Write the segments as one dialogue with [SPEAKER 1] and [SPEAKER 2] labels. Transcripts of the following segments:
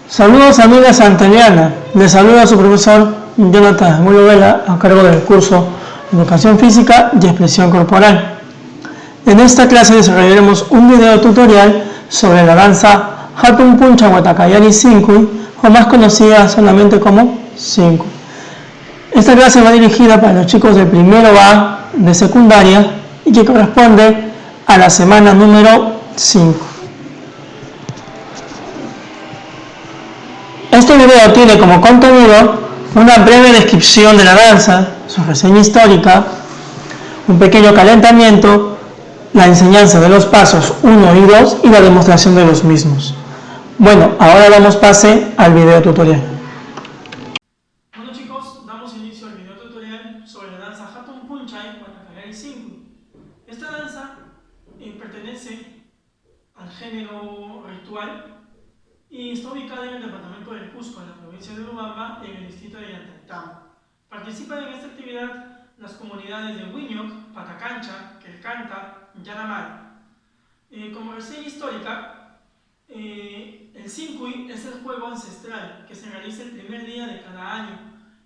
[SPEAKER 1] Saludos amiga santeliana, les saluda su profesor Jonathan Mulo Vela a cargo del curso Educación Física y Expresión Corporal. En esta clase desarrollaremos un video tutorial sobre la danza Hatun Puncha Watakayari Sinkui, o más conocida solamente como Sinkui. Esta clase va dirigida para los chicos del primero A de secundaria y que corresponde a la semana número 5. Este video tiene como contenido una breve descripción de la danza, su reseña histórica, un pequeño calentamiento, la enseñanza de los pasos 1 y 2 y la demostración de los mismos. Bueno, ahora damos pase al video tutorial.
[SPEAKER 2] Bueno chicos, damos inicio al video tutorial sobre la danza Hatun Punchai Watakayari Sinkui. Esta danza pertenece al género ritual y está ubicada en el departamento del Cusco, en la provincia de Urubamba, en el distrito de Llantaytambo. Participan en esta actividad las comunidades de Huiñoc, Patacancha, Quelcanta y Yanamay. Como reseña histórica, el Sinkui es el juego ancestral que se realiza el primer día de cada año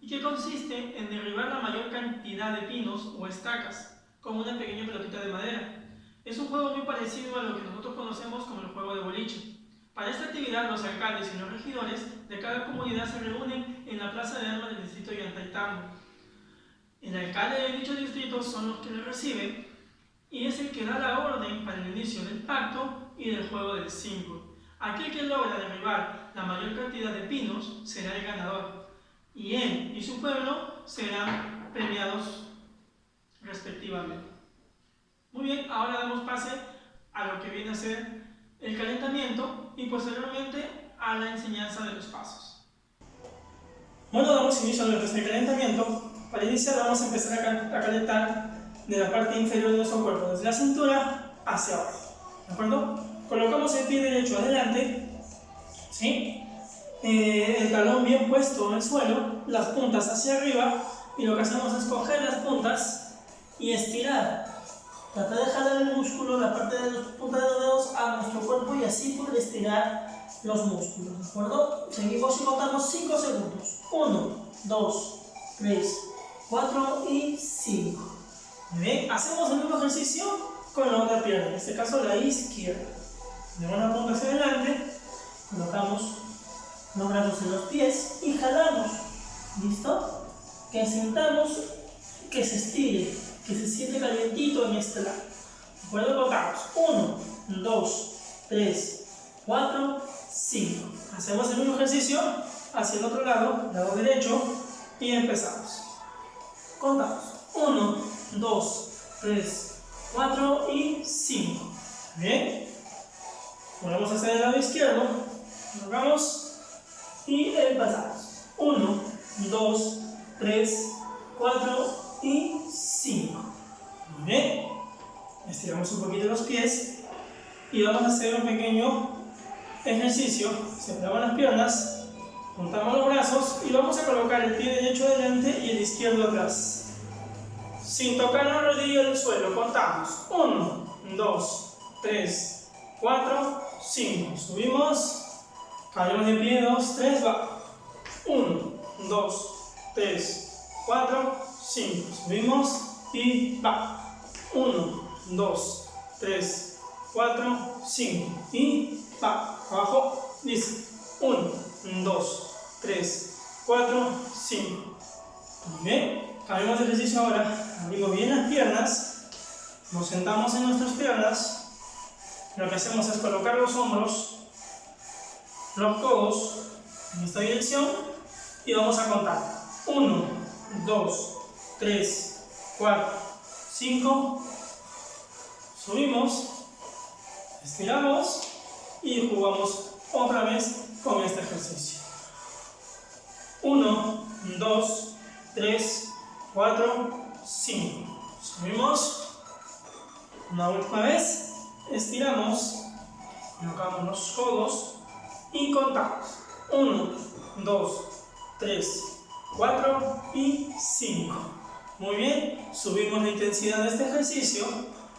[SPEAKER 2] y que consiste en derribar la mayor cantidad de pinos o estacas con una pequeña pelotita de madera. Es un juego muy parecido a lo que nosotros conocemos como el juego de boliche. Para esta actividad, los alcaldes y los regidores de cada comunidad se reúnen en la plaza de armas del distrito de Llantaytambo. El alcalde de dicho distrito son los que le reciben y es el que da la orden para el inicio del pacto y del juego del Sinkui. Aquel que logra derribar la mayor cantidad de pinos será el ganador y él y su pueblo serán premiados respectivamente. Muy bien, ahora damos pase a lo que viene a ser el calentamiento y posteriormente a la enseñanza de los pasos. Bueno, damos inicio a lo que es el calentamiento. Para iniciar vamos a empezar a calentar de la parte inferior de nuestro cuerpo, desde la cintura hacia abajo, ¿de acuerdo? Colocamos el pie derecho adelante, ¿sí? El talón bien puesto en el suelo, las puntas hacia arriba, y lo que hacemos es coger las puntas y estirar. Trata de jalar el músculo, la parte de las puntas de los dedos a nuestro cuerpo y así poder estirar los músculos, ¿de acuerdo? Seguimos y contamos 5 segundos. 1, 2, 3, 4 y 5. Muy bien, hacemos el mismo ejercicio con la otra pierna, en este caso la izquierda. Llevamos la punta hacia adelante, colocamos los brazos en los pies y jalamos. ¿Listo? Que sintamos que se estire, que se siente calientito en este lado. ¿De acuerdo? Contamos 1, 2, 3, 4, 5. Hacemos el mismo ejercicio hacia el otro lado derecho, y empezamos. Contamos 1, 2, 3, 4 y 5. Bien. Volvemos hacia el lado izquierdo, colocamos y empezamos. 1, 2, 3, 4 y 5. Muy bien. Estiramos un poquito los pies y vamos a hacer un pequeño ejercicio. Separamos las piernas, juntamos los brazos y vamos a colocar el pie derecho adelante y el izquierdo atrás, sin tocar la rodilla del suelo. Contamos 1, 2, 3, 4, 5. Subimos, caemos de pie, 2, 3, va. 1, 2, 3, 4, 5. Subimos y va. 1, 2, 3, 4, 5 y va. Abajo, dice 1, 2, 3, 4, 5. Muy bien, cambiamos de ejercicio ahora. Abrimos bien las piernas, nos sentamos en nuestras piernas. Lo que hacemos es colocar los hombros, los codos en esta dirección y vamos a contar 1, 2, 3, 4, 5. Subimos, estiramos y jugamos otra vez con este ejercicio. 1, 2, 3, 4, 5. Subimos, una última vez, estiramos, colocamos los codos y contamos. 1, 2, 3, 4 y 5. Muy bien, subimos la intensidad de este ejercicio,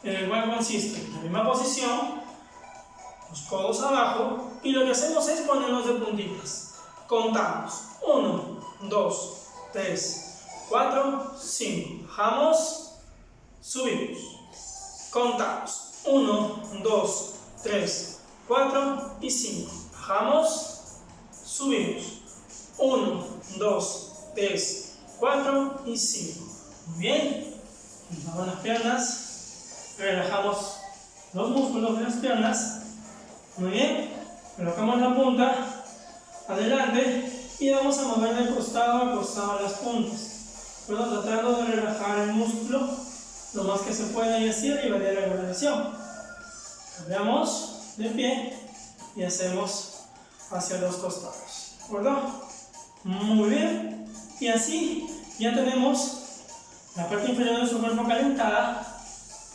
[SPEAKER 2] en el cual consiste en la misma posición, los codos abajo y lo que hacemos es ponernos de puntitas. Contamos 1, 2, 3, 4, 5. Bajamos, subimos. Contamos 1, 2, 3, 4 y 5. Bajamos, subimos. 1, 2, 3, 4 y 5. Muy bien. Bajamos las piernas. Relajamos los músculos de las piernas. Muy bien. Colocamos la punta adelante y vamos a mover de costado a costado las puntas. Bueno, tratando de relajar el músculo lo más que se pueda y así arriba de la relajación. Cambiamos de pie y hacemos hacia los costados. ¿De acuerdo? Muy bien. Y así ya tenemos la parte inferior de nuestro cuerpo calentada,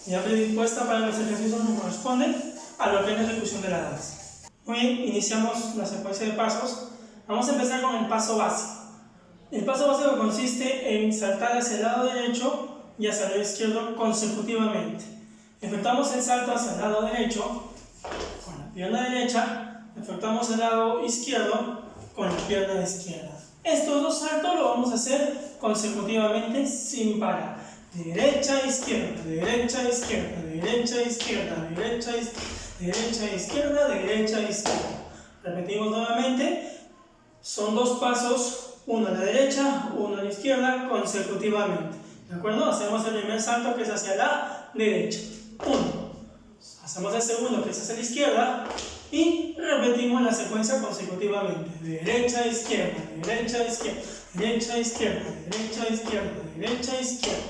[SPEAKER 2] ya predispuesta para los ejercicios que corresponden a lo que es la ejecución de la danza. Muy bien, iniciamos la secuencia de pasos. Vamos a empezar con el paso básico. El paso básico consiste en saltar hacia el lado derecho y hacia el lado izquierdo consecutivamente. Efectuamos el salto hacia el lado derecho con la pierna derecha, efectuamos el lado izquierdo con la pierna izquierda. Estos dos saltos lo vamos a hacer consecutivamente sin parar. Derecha, izquierda, derecha, izquierda, derecha, izquierda, derecha, derecha, izquierda, derecha, izquierda. Repetimos nuevamente. Son dos pasos, uno a la derecha, uno a la izquierda, consecutivamente. ¿De acuerdo? Hacemos el primer salto que es hacia la derecha. 1. Hacemos el segundo que es hacia la izquierda. Y repetimos la secuencia consecutivamente. Derecha, izquierda, derecha, izquierda, derecha, izquierda, derecha, izquierda, derecha, izquierda.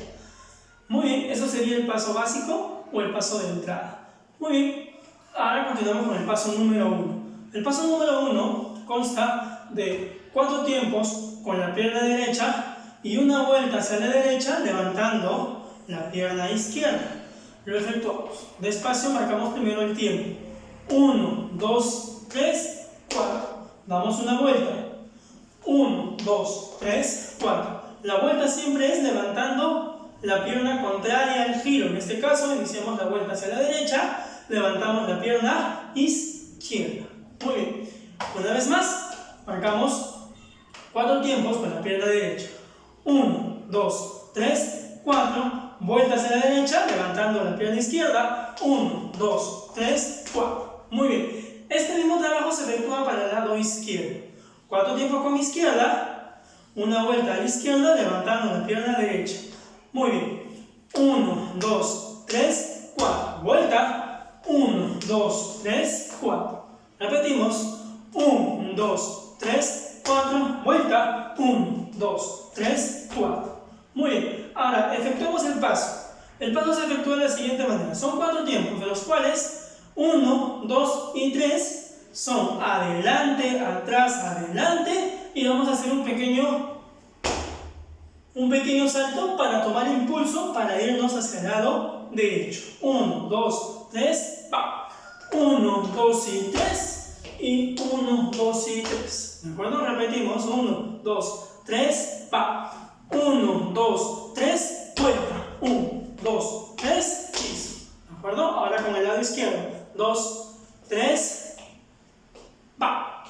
[SPEAKER 2] Muy bien, eso sería el paso básico o el paso de entrada. Muy bien, ahora continuamos con el paso número 1. El paso número 1 consta de 4 tiempos con la pierna derecha y una vuelta hacia la derecha levantando la pierna izquierda. Lo efectuamos. Despacio marcamos primero el tiempo. 1, 2, 3, 4. Damos una vuelta. 1, 2, 3, 4. La vuelta siempre es levantando la pierna contraria al giro. En este caso iniciamos la vuelta hacia la derecha, levantamos la pierna izquierda. Muy bien. Una vez más, marcamos 4 tiempos con la pierna derecha. 1, 2, 3, 4. Vuelta hacia la derecha, levantando la pierna izquierda. 1, 2, 3, 4. Muy bien. Este mismo trabajo se efectúa para el lado izquierdo. 4 tiempos con mi izquierda. Una vuelta a la izquierda, levantando la pierna derecha. Muy bien. 1, 2, 3, 4. Vuelta. 1, 2, 3, 4. Repetimos. 1, 2, 3, 4. Vuelta. 1, 2, 3, 4. Muy bien. Ahora, efectuamos el paso. El paso se efectúa de la siguiente manera. Son 4 tiempos, de los cuales 1, 2 y 3 son adelante, atrás, adelante. Y vamos a hacer un pequeño salto para tomar impulso para irnos hacia el lado derecho. 1, 2, 3, va. 1, 2 y 3. Y 1, 2 y 3. ¿De acuerdo? Repetimos. 1, 2, 3, va. 1, 2, 3, vuelta. 1, 2, 3, piso. ¿De acuerdo? Ahora con el lado izquierdo. 2, 3, va.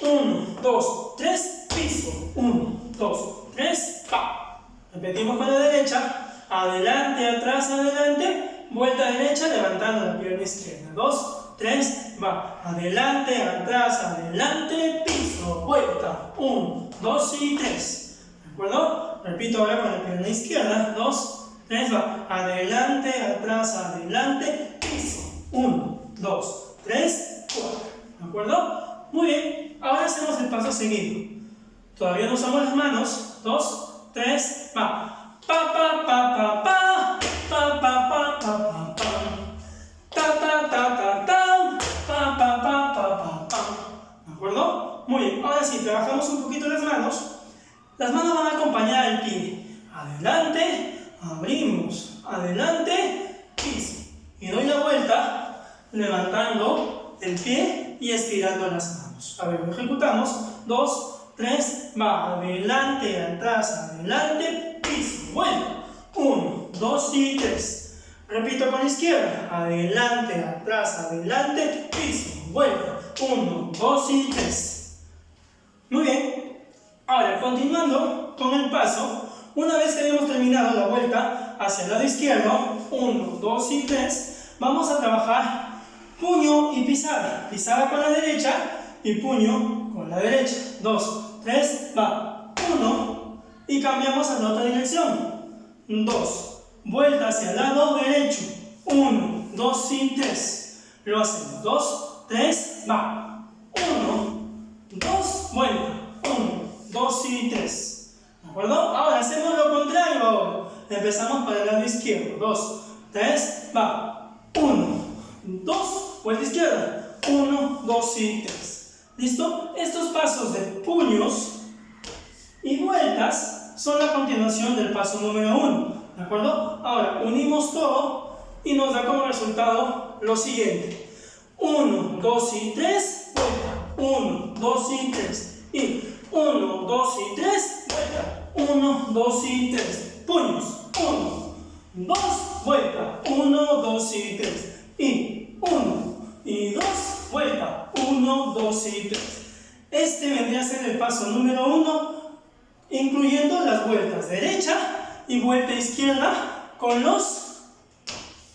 [SPEAKER 2] 1, 2, 3, piso. 1, 2, 3, va. Repetimos con la derecha. Adelante, atrás, adelante. Vuelta derecha, levantando la pierna izquierda. 2, 3, va. Adelante, atrás, adelante, piso. Vuelta. 1, 2 y 3. ¿De acuerdo? Repito ahora con la pierna izquierda. 2, 3, va. Adelante, atrás, adelante, piso. 1, 2, 3, 4. ¿De acuerdo? Muy bien. Ahora hacemos el paso seguido. Todavía no usamos las manos. 2, 3, va. Pa, pa, pa, pa, pa. Pa, pa, pa, pa, pa, pa. Ta, ta, ta, ta, ta. Pa, pa, pa, pa, pa, pa. ¿De acuerdo? Muy bien. Ahora sí, trabajamos un poquito las manos. Las manos van a acompañar al pie. Adelante, abrimos. Adelante, piso. Y doy la vuelta, levantando el pie y estirando las manos. A ver, lo ejecutamos. 2, 3, va. Adelante, atrás, adelante, piso. Vuelta. 1, 2 y 3. Repito con la izquierda. Adelante, atrás, adelante, piso. vuelta. 1, 2 y 3. Muy bien. Ahora, continuando con el paso, una vez que hayamos terminado la vuelta hacia el lado izquierdo, 1, 2 y 3, vamos a trabajar puño y pisada. Pisada con la derecha y puño con la derecha. 2, 3, va. 1 y cambiamos a la otra dirección. 2, vuelta hacia el lado derecho. 1, 2 y 3. Lo hacemos. 2, 3, va. 1, 2, vuelta. 1, 2 y 3. ¿De acuerdo? Ahora hacemos lo contrario ahora. Empezamos para el lado izquierdo. 2, 3, va. 1, 2, vuelta izquierda. 1, 2 y 3. ¿Listo? Estos pasos de puños y vueltas son la continuación del paso número 1. ¿De acuerdo? Ahora unimos todo y nos da como resultado lo siguiente. 1, 2 y 3, vuelta. 1, 2 y 3. Y 1, 2 y 3, vuelta. 1, 2 y 3. Puños. 1, 2, vuelta. 1, 2 y 3. Y 1 y 2, vuelta. 1, 2 y 3. Este vendría a ser el paso número 1, incluyendo las vueltas derecha y vuelta izquierda con los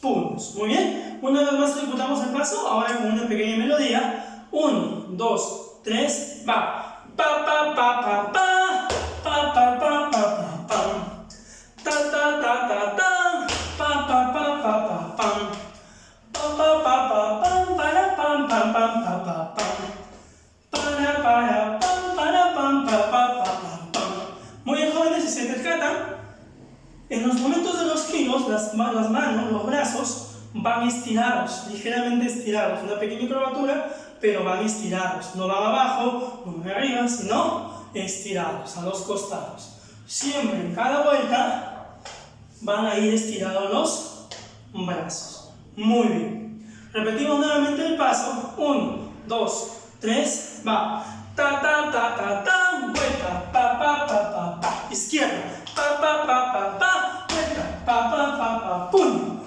[SPEAKER 2] puños. Muy bien. Una vez más ejecutamos el paso, ahora con una pequeña melodía. 1, 2, 3, va. Pa pa pa pa pa, pa pa pa pa pa pam. Ta ta ta ta ta, pa pa pa pa pa pam. Pa pa pa pa pam, para pam pam pam pa pa pam. Para pam, para pam pa pa pa pam. Muy bien, jóvenes, si se percatan, en los momentos de los giros, las manos, los brazos van estirados, ligeramente estirados, una pequeña curvatura, pero van estirados, no van abajo, no van arriba, sino estirados a los costados. Siempre en cada vuelta van a ir estirados los brazos. Muy bien. Repetimos nuevamente el paso. 1, 2, 3, va. Ta ta ta ta ta, vuelta, pa pa pa pa pa. Izquierda, pa pa pa pa pa, vuelta, pa pa pa pa, puño.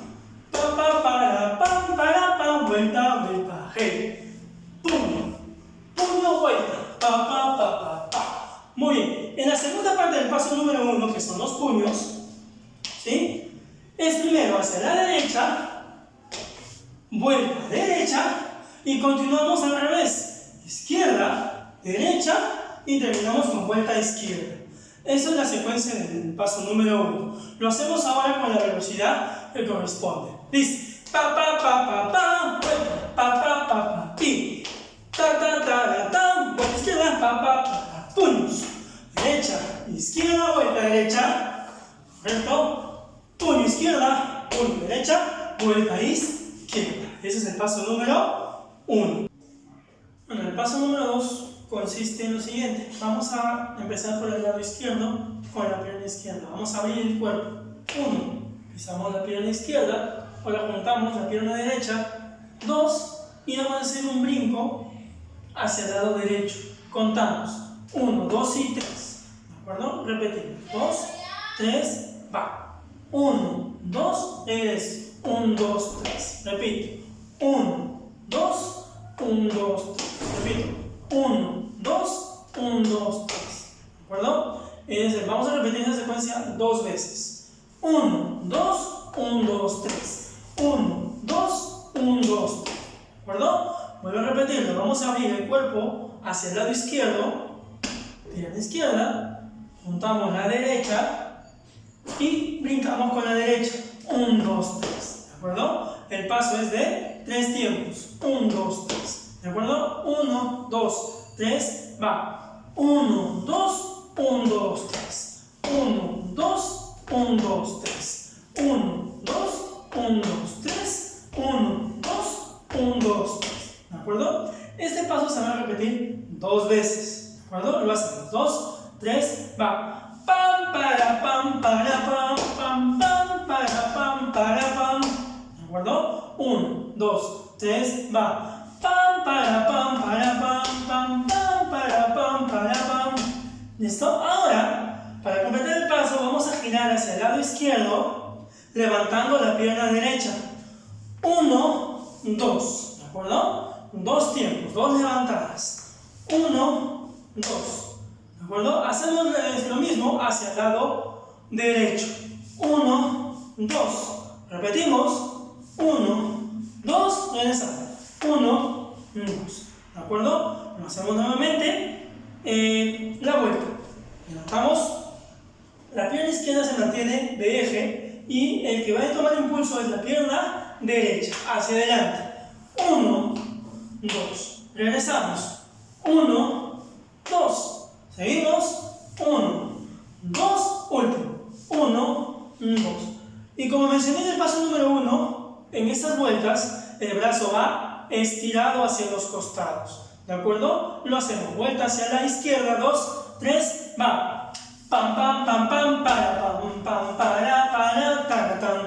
[SPEAKER 2] Pa pa para pam, vuelta, vuelta, hey. Puño, puño, vuelta, pa pa pa pa pa. Muy bien. En la segunda parte del paso número 1, que son los puños, ¿sí? Es primero hacia la derecha, vuelta derecha y continuamos al revés. Izquierda, derecha y terminamos con vuelta izquierda. Esa es la secuencia del paso número 1. Lo hacemos ahora con la velocidad que corresponde. ¿Listo? Pa pa pa pa pa, vuelta, pa pa pa pa, pi. Ta ta ta ta, vuelta izquierda, pa pa pa, puños. Derecha, izquierda, vuelta derecha. ¿Correcto? Puño izquierda, puño derecha, vuelta izquierda. Ese es el paso número 1. Bueno, el paso número 2 consiste en lo siguiente. Vamos a empezar por el lado izquierdo con la pierna izquierda. Vamos a abrir el cuerpo. 1. Pisamos la pierna izquierda. Ahora juntamos la pierna derecha. 2. Y vamos a hacer un brinco hacia el lado derecho. Contamos. 1, 2 y 3. ¿De acuerdo? Repetimos. 2, 3, va. 1, 2, regreso. 1, 2, 3. Repito. 1, 2, 1, 2, 3. Repito. 1, 2, 1, 2, 3. ¿De acuerdo? Vamos a repetir esa secuencia 2 veces. 1, 2, 1, 2, 3. 1, 2, 1, 2, 3. ¿De acuerdo? Vuelvo a repetirlo. Vamos a abrir el cuerpo hacia el lado izquierdo. Pierna izquierda. Juntamos la derecha. Y brincamos con la derecha. 1, 2, 3. ¿De acuerdo? El paso es de 3 tiempos. 1, 2, 3. ¿De acuerdo? 1, 2, 3, va. 1, 2, 1, 2, 3. 1, 2, 1, 2, 3. 1, 2, 1, 2, 3. 1, 2, 1, 2, 3. ¿De acuerdo? Este paso se va a repetir 2 veces. ¿De acuerdo? Lo hacemos. 2, 3, va. Pam, para, pam, para, pam, pam, pam, para, pam, para, pam. ¿De acuerdo? 1, 2, 3, va. Pam, para, pam, para, pam, pam, pam, para, pam, para, pam. ¿Listo? Ahora, para completar el paso, vamos a girar hacia el lado izquierdo, levantando la pierna derecha. 1, 2, ¿de acuerdo? dos tiempos, dos levantadas. 1, 2. ¿De acuerdo? Hacemos lo mismo hacia el lado derecho. 1, 2. Repetimos. 1, 2. Regresamos. 1, 2. ¿De acuerdo? Lo hacemos nuevamente. La vuelta. Levantamos. La pierna izquierda se mantiene de eje y el que va a tomar impulso es la pierna derecha, hacia adelante. 1, 2. Regresamos. 1, 2. Seguimos. 1, 2. Último. 1, 2. Y como mencioné en el paso número 1, en estas vueltas el brazo va estirado hacia los costados. ¿De acuerdo? Lo hacemos. Vuelta hacia la izquierda. 2, 3. Va. Pam, pam, pam, pam, para, pam, pam, para, para, tan.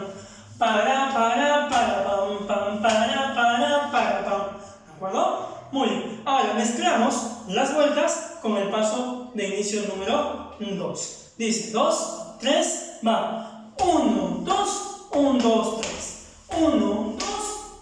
[SPEAKER 2] Para, pam, pam, para, pam. ¿De acuerdo? Muy bien. Ahora mezclamos las vueltas con el paso de inicio número 2. Dice 2, 3, va. 1, 2, 1, 2, 3. 1, 2,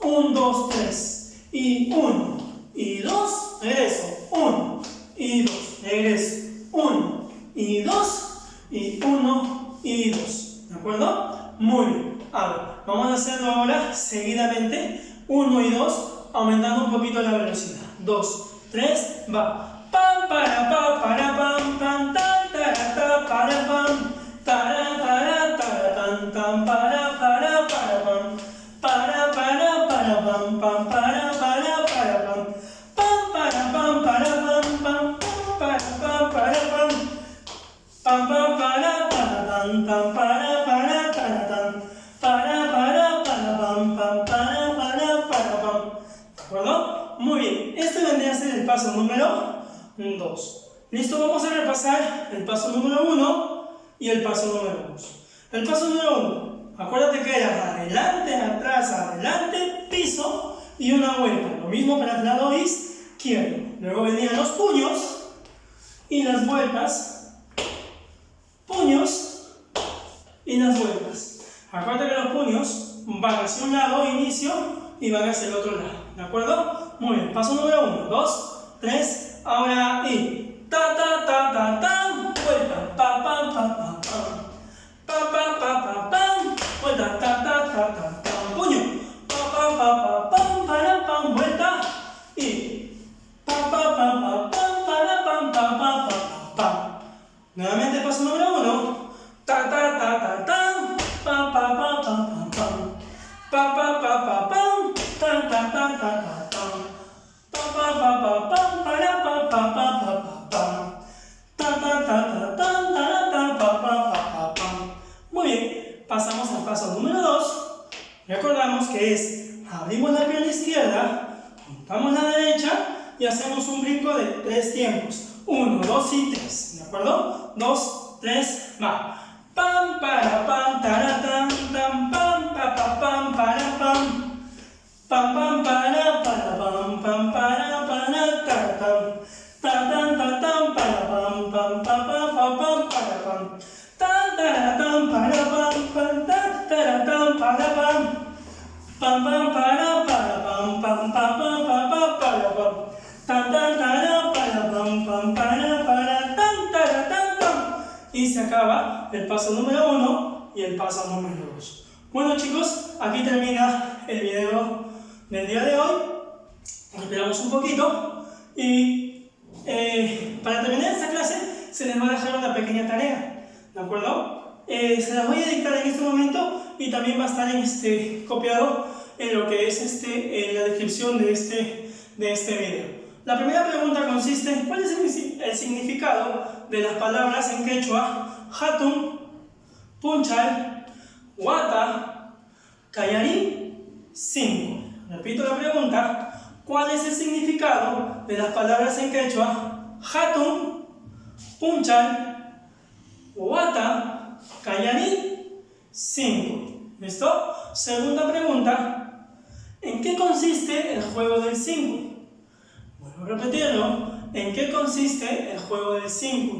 [SPEAKER 2] 1, 2, 3. Y 1, y 2, regreso. 1, y 2, regreso. 1, y 2, y 1, y 2. ¿De acuerdo? Muy bien. Ahora, vamos a hacerlo ahora seguidamente. 1 y 2, aumentando un poquito la velocidad. 2, 3, va. Pam, para, pam, tan, ta, para, pam. Para, tan, tan, para, pam. Para, pam, pam, para, pam. Pam, para, pam, pam, para, pam. Pam, pam, para, tan, tan, para, tan. Para, pam, pam, para, pam. ¿De acuerdo? Muy bien. Este vendría a ser el paso número 2. Listo, vamos a repasar el paso número 1 y el paso número 2. El paso número 1, acuérdate que era adelante, adelante, piso y una vuelta. Lo mismo para el lado izquierdo. Luego venían los puños y las vueltas. Puños y las vueltas. Acuérdate que los puños van hacia un lado, inicio, y van hacia el otro lado. ¿De acuerdo? Muy bien. Paso número 1, 2, 3, ahora y ta, ta, ta, ta, ta, vuelta, pa, pa, pa, pa, pa. Pa, pa, pa, pa, pam, vuelta, ta, ta, ta, ta, ta, puño, pa, pa, pa, pa, pam, para, pam, vuelta, y pa, pa, pa, pa, pam, para, pam, pa, pa, pa, pam. Nuevamente paso número 1, ta, ta, ta, ta, ta, pa, pa, pa, pa, pa, pam, pa, pa, pa, pa, pam, ta, ta, ta, ta, ta, tam, pa, pa, pa, pa, pam, para, pa, pa, pa, pa, pa, pam, ta, ta, ta, ta, ta, ta, ta, pa, pa, pa, pam. Muy bien, pasamos al paso número 2. Recordamos que es, abrimos la pierna izquierda, juntamos la derecha y hacemos un brinco de 3 tiempos. 1, 2 y 3, ¿de acuerdo? 2, 3, va. Pam, para, pam, taratán, tam, pam, pa, pa, pam, para, pam. Pam, pam, para, pam, pam, para, taratán. Taratán, taratán, para, pam, pam, pa, pa, pa, pam, para, pam. Taratán, para, pam, taratán, para, pam. Pam, pam, para, pam, pam, pa, pa, pa, pa, para, pam. Tan, tan, para, pam, pam, para, tan, taratán, pam. Y se acaba el paso número 1 y el paso número 2. Bueno chicos, aquí termina el video del día de hoy. Esperamos un poquito y para terminar esta clase se les va a dejar una pequeña tarea, ¿de acuerdo? Se las voy a dictar en este momento y también va a estar copiado en lo que es en la descripción de este video. La primera pregunta consiste en cuál es el significado de las palabras en quechua hatun, punchal, wata, callarín, 5. Repito la pregunta, ¿cuál es el significado de las palabras en quechua hatun, punchal, wata, callarín, 5? ¿Listo? Segunda pregunta, ¿en qué consiste el juego del 5? Vuelvo a repetirlo. ¿En qué consiste el juego del 5?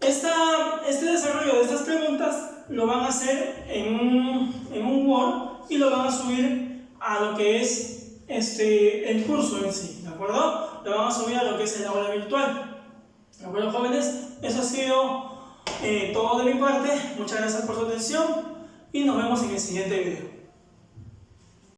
[SPEAKER 2] Este desarrollo de estas preguntas lo van a hacer en un Word y lo van a subir a lo que es el curso en sí, ¿de acuerdo? Lo van a subir a lo que es el aula virtual. ¿De acuerdo, jóvenes? Eso ha sido todo de mi parte. Muchas gracias por su atención y nos vemos en el siguiente video.